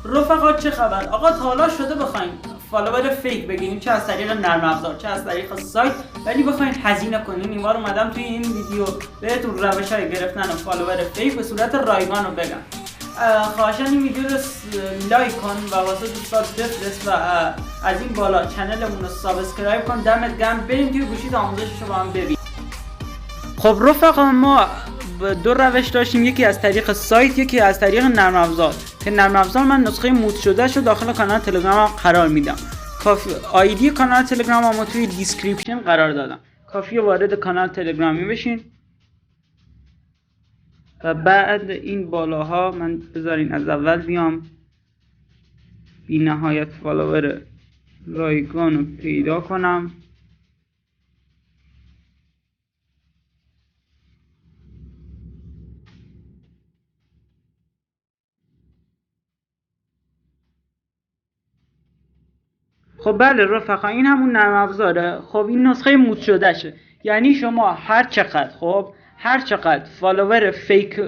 رفقا چه خبر؟ آقا تا حالا شده بخواین فالوور فیک بگیریم، چه از طریق نرم افزار چه از طریق سایت، ولی بخواین هزینه کنین؟ این بار اومدم توی این ویدیو بهتون روش‌های گرفتن فالوور فیک به صورت رایگان رو بگم. خواهشاً این ویدیو رو لایک کن و واسه دوستات بفرست و از این بالا چنلمون رو سابسکرایب کن. دمت گرم. بریم توی گوشی آموزشش رو با هم ببینیم. خب رفقا، ما دو روش داشتیم، یکی از طریق سایت، یکی از طریق نرم افزار. که نرم افزار من نسخه مود شده شو داخل کانال تلگرام قرار میدم. کافی آیدی کانال تلگراممو توی دیسکریپشن قرار دادم. کافیه وارد کانال تلگرامی بشین و بعد این بالاها من بذارین از اول بیام بی نهایت فالوور رایگان رو پیدا کنم. خب بله رفقا، این همون نرم افزاره. خب این نسخه مود شده شه، یعنی شما هر چقدر فالوور فیک،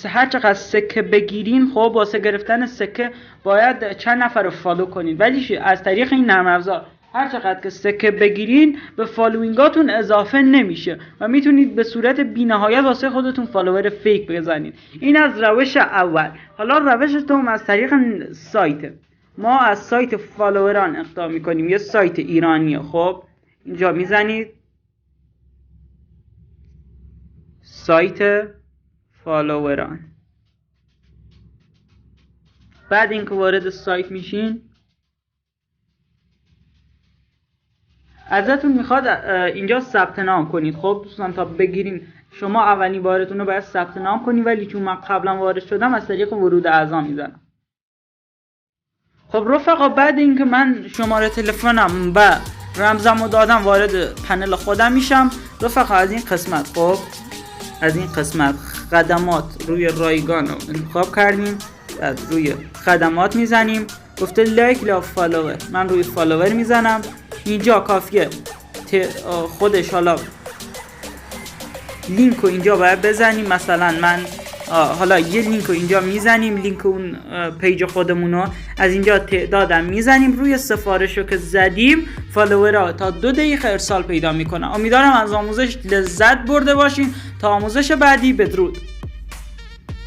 هر چقدر سکه بگیرین، خب واسه گرفتن سکه باید چند نفر رو فالو کنین. ولی از طریق این نرم افزار هر چقدر که سکه بگیرین به فالوینگاتون اضافه نمیشه و میتونید به صورت بی‌نهایت واسه خودتون فالوور فیک بزنید. این از روش اول. حالا روش دوم از طریق سایت. ما از سایت فالووران اقدام میکنیم، یه سایت ایرانیه. خب اینجا میزنید سایت فالووران. بعد اینکه وارد سایت میشین ازتون میخواد اینجا ثبت نام کنید. خب دوستان، تا بگیرین شما اولین بارتون رو باید ثبت نام کنید، ولی چون من قبلا وارد شدم از طریق ورود اعضا میزنم. خب رفقا، بعد اینکه من شماره تلفنم و رمزمو دادم وارد پنل خودم میشم. رفقا از این قسمت خدمات روی رایگان رو انتخاب کردیم. از روی خدمات میزنیم، گفته لایک لا فالوور. من روی فالوور میزنم. اینجا کافیه خودش حالا لینک رو اینجا باید بزنیم. مثلا من حالا یه لینک رو اینجا میزنیم، لینک اون پیج خودمونو از اینجا تعدادم میزنیم. روی سفارش رو که زدیم فالوورها تا 2 دقیقه ارسال پیدا میکنن. امیدوارم از آموزش لذت برده باشین. تا آموزش بعدی، بدرود.